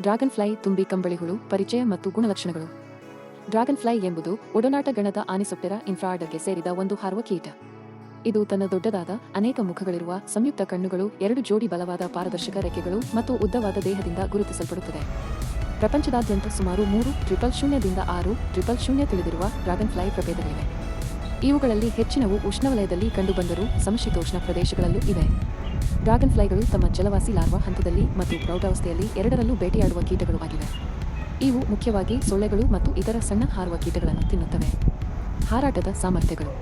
Dragon fly ತುಂಬಿ ಕಂಬಳಿಹುಳು ಪರಿಚಯ ಮತ್ತು ಗುಣಲಕ್ಷಣಗಳು. ಡ್ರ್ಯಾಗನ್ ಫ್ಲೈ ಎಂಬುದು ಒಡನಾಟ ಗಣದ ಆನಿಸೊಪ್ಟೆರಾ ಇನ್ಫ್ರಾರ್ಡಗೆ ಸೇರಿದ ಒಂದು ಹಾರುವ ಕೀಟ. ಇದು ತನ್ನ ದೊಡ್ಡದಾದ ಅನೇಕ ಮುಖಗಳಿರುವ ಸಂಯುಕ್ತ ಕಣ್ಣುಗಳು, 2 ಜೋಡಿ ಬಲವಾದ ಪಾರದರ್ಶಕ ರೆಕ್ಕೆಗಳು ಮತ್ತು ಉದ್ದವಾದ ದೇಹದಿಂದ ಗುರುತಿಸಲ್ಪಡುತ್ತದೆ. ಪ್ರಪಂಚದಾದ್ಯಂತ ಸುಮಾರು 3,000ದಿಂದ 6,000 ತಿಳಿದಿರುವ ಡ್ರ್ಯಾಗನ್ ಫ್ಲೈ ಪ್ರಭೇದಗಳಿವೆ. ಇವುಗಳಲ್ಲಿ ಹೆಚ್ಚಿನವು ಉಷ್ಣವಲಯದಲ್ಲಿ ಕಂಡುಬಂದರೂ ಸಮಶೀತೋಷ್ಣ ಪ್ರದೇಶಗಳಲ್ಲೂ ಇವೆ. ಡ್ರ್ಯಾಗನ್ ಫ್ಲೈಗಳು ತಮ್ಮ ಜಲವಾಸಿ ಲಾರ್ವಾ ಹಂತದಲ್ಲಿ ಮತ್ತು ಪ್ರೌಢಾವಸ್ಥೆಯಲ್ಲಿ ಎರಡರಲ್ಲೂ ಬೇಟೆಯಾಡುವ ಕೀಟಗಳು ಆಗಿವೆ. ಇವು ಮುಖ್ಯವಾಗಿ ಸೊಳ್ಳೆಗಳು ಮತ್ತು ಇತರ ಸಣ್ಣ ಹಾರುವ ಕೀಟಗಳನ್ನು ತಿನ್ನುತ್ತವೆ. ಹಾರಾಟದ ಸಾಮರ್ಥ್ಯಗಳು.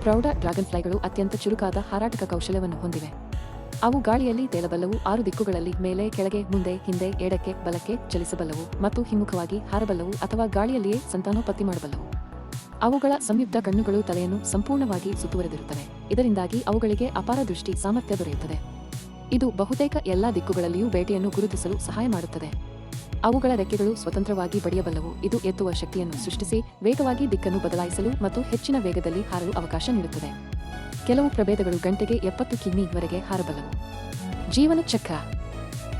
ಪ್ರೌಢ ಡ್ರ್ಯಾಗನ್ ಫ್ಲೈಗಳು ಅತ್ಯಂತ ಚುರುಕಾದ ಹಾರಾಟಕ ಕೌಶಲ್ಯವನ್ನು ಹೊಂದಿವೆ. ಅವು ಗಾಳಿಯಲ್ಲಿ ತೇಲಬಲ್ಲವು, 6 ದಿಕ್ಕುಗಳಲ್ಲಿ ಮೇಲೆ, ಕೆಳಗೆ, ಮುಂದೆ, ಹಿಂದೆ, ಎಡಕ್ಕೆ, ಬಲಕ್ಕೆ ಚಲಿಸಬಲ್ಲವು ಮತ್ತು ಹಿಮ್ಮುಖವಾಗಿ ಹಾರಬಲ್ಲವು ಅಥವಾ ಗಾಳಿಯಲ್ಲಿಯೇ ಸಂತಾನೋತ್ಪತ್ತಿ ಮಾಡಬಲ್ಲವು. ಅವುಗಳ ಸಂಯುಕ್ತ ಕಣ್ಣುಗಳು ತಲೆಯನ್ನು ಸಂಪೂರ್ಣವಾಗಿ ಸುತ್ತುವರೆದಿರುತ್ತವೆ. ಇದರಿಂದಾಗಿ ಅವುಗಳಿಗೆ ಅಪಾರ ದೃಷ್ಟಿ ಸಾಮರ್ಥ್ಯ ದೊರೆಯುತ್ತದೆ. ಇದು ಬಹುತೇಕ ಎಲ್ಲಾ ದಿಕ್ಕುಗಳಲ್ಲಿಯೂ ಬೇಟೆಯನ್ನು ಗುರುತಿಸಲು ಸಹಾಯ ಮಾಡುತ್ತದೆ. ಅವುಗಳ ರೆಕ್ಕೆಗಳು ಸ್ವತಂತ್ರವಾಗಿ ಬಡಿಯಬಲ್ಲವು. ಇದು ಎತ್ತುವ ಶಕ್ತಿಯನ್ನು ಸೃಷ್ಟಿಸಿ ವೇಗವಾಗಿ ದಿಕ್ಕನ್ನು ಬದಲಾಯಿಸಲು ಮತ್ತು ಹೆಚ್ಚಿನ ವೇಗದಲ್ಲಿ ಹಾರಲು ಅವಕಾಶ ನೀಡುತ್ತದೆ. ಕೆಲವು ಪ್ರಭೇದಗಳು ಗಂಟೆಗೆ 70 ಕಿಮೀ ವರೆಗೆ ಹಾರಬಲ್ಲವು. ಜೀವನ ಚಕ್ರ.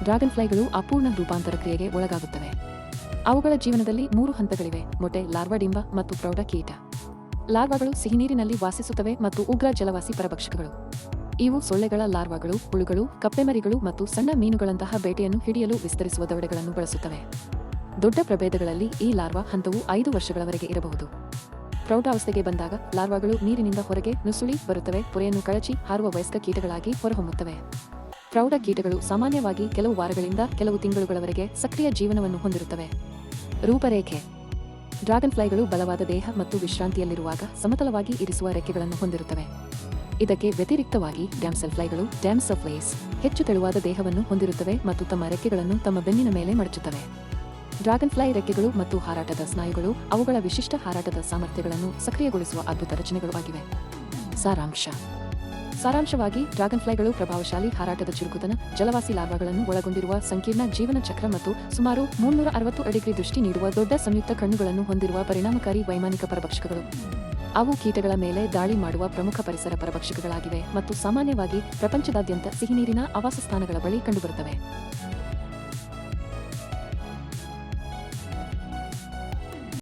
ಡ್ರ್ಯಾಗನ್ ಫ್ಲೈಗಳು ಅಪೂರ್ಣ ರೂಪಾಂತರ ಕ್ರಿಯೆಗೆ ಒಳಗಾಗುತ್ತವೆ. ಅವುಗಳ ಜೀವನದಲ್ಲಿ 3 ಹಂತಗಳಿವೆ: ಮೊಟ್ಟೆ, ಲಾರ್ವಾ, ಡಿಂಬ ಮತ್ತು ಪ್ರೌಢ ಕೀಟ. ಲಾರ್ವಾಗಳು ಸಿಹಿನೀರಿನಲ್ಲಿ ವಾಸಿಸುತ್ತವೆ ಮತ್ತು ಉಗ್ರ ಜಲವಾಸಿ ಪರಭಕ್ಷಕಗಳು. ಇವು ಸೊಳ್ಳೆಗಳ ಲಾರ್ವಾಗಳು, ಹುಳುಗಳು, ಕಪ್ಪೆಮರಿಗಳು ಮತ್ತು ಸಣ್ಣ ಮೀನುಗಳಂತಹ ಬೇಟೆಯನ್ನು ಹಿಡಿಯಲು ವಿಸ್ತರಿಸುವ ದವಡೆಗಳನ್ನು ಬಳಸುತ್ತವೆ. ದೊಡ್ಡ ಪ್ರಭೇದಗಳಲ್ಲಿ ಈ ಲಾರ್ವಾ ಹಂತವು 5 ವರ್ಷಗಳವರೆಗೆ ಇರಬಹುದು. ಪ್ರೌಢಾವಸ್ಥೆಗೆ ಬಂದಾಗ ಲಾರ್ವಾಗಳು ನೀರಿನಿಂದ ಹೊರಗೆ ನುಸುಳಿ ಬರುತ್ತವೆ, ಪೊರೆಯನ್ನು ಕಳಚಿ ಹಾರುವ ವಯಸ್ಕ ಕೀಟಗಳಾಗಿ ಹೊರಹೊಮ್ಮುತ್ತವೆ. ಪ್ರೌಢ ಕೀಟಗಳು ಸಾಮಾನ್ಯವಾಗಿ ಕೆಲವು ವಾರಗಳಿಂದ ಕೆಲವು ತಿಂಗಳುಗಳವರೆಗೆ ಸಕ್ರಿಯ ಜೀವನವನ್ನು ಹೊಂದಿರುತ್ತವೆ. ರೂಪರೇಖೆ. ಡ್ರ್ಯಾಗನ್ ಫ್ಲೈಗಳು ಬಲವಾದ ದೇಹ ಮತ್ತು ವಿಶ್ರಾಂತಿಯಲ್ಲಿರುವಾಗ ಸಮತಲವಾಗಿ ಇರಿಸುವ ರೆಕ್ಕೆಗಳನ್ನು ಹೊಂದಿರುತ್ತವೆ. ಇದಕ್ಕೆ ವ್ಯತಿರಿಕ್ತವಾಗಿ ಡ್ಯಾಮ್ಸೆಲ್ ಫ್ಲೈಗಳು ಡ್ಯಾಮ್ಸಫ್ಲೈಸ್ ಹೆಚ್ಚು ತೆಳುವಾದ ದೇಹವನ್ನು ಹೊಂದಿರುತ್ತವೆ ಮತ್ತು ತಮ್ಮ ರೆಕ್ಕೆಗಳನ್ನು ತಮ್ಮ ಬೆನ್ನಿನ ಮೇಲೆ ಮಡಚುತ್ತವೆ. ಡ್ರ್ಯಾಗನ್ ಫ್ಲೈ ರೆಕ್ಕೆಗಳು ಮತ್ತು ಹಾರಾಟದ ಸ್ನಾಯುಗಳು ಅವುಗಳ ವಿಶಿಷ್ಟ ಹಾರಾಟದ ಸಾಮರ್ಥ್ಯಗಳನ್ನು ಸಕ್ರಿಯಗೊಳಿಸುವ ಅದ್ಭುತ ರಚನೆಗಳು ಆಗಿವೆ. ಸಾರಾಂಶವಾಗಿ ಡ್ರ್ಯಾಗನ್ ಫ್ಲೈಗಳು ಪ್ರಭಾವಶಾಲಿ ಹಾರಾಟದ ಚುರುಕುತನ, ಜಲವಾಸಿ ಲಾರ್ವಾಗಳನ್ನು ಒಳಗೊಂಡಿರುವ ಸಂಕೀರ್ಣ ಜೀವನ ಚಕ್ರ ಮತ್ತು ಸುಮಾರು 360 ಡಿಗ್ರಿ ದೃಷ್ಟಿ ನೀಡುವ ದೊಡ್ಡ ಸಂಯುಕ್ತ ಕಣ್ಣುಗಳನ್ನು ಹೊಂದಿರುವ ಪರಿಣಾಮಕಾರಿ ವೈಮಾನಿಕ ಪರಭಕ್ಷಕಗಳು. ಅವು ಕೀಟಗಳ ಮೇಲೆ ದಾಳಿ ಮಾಡುವ ಪ್ರಮುಖ ಪರಿಸರ ಪರಭಕ್ಷಕಗಳಾಗಿವೆ ಮತ್ತು ಸಾಮಾನ್ಯವಾಗಿ ಪ್ರಪಂಚದಾದ್ಯಂತ ಸಿಹಿನೀರಿನ ಆವಾಸಸ್ಥಾನಗಳ ಬಳಿ ಕಂಡುಬರುತ್ತವೆ.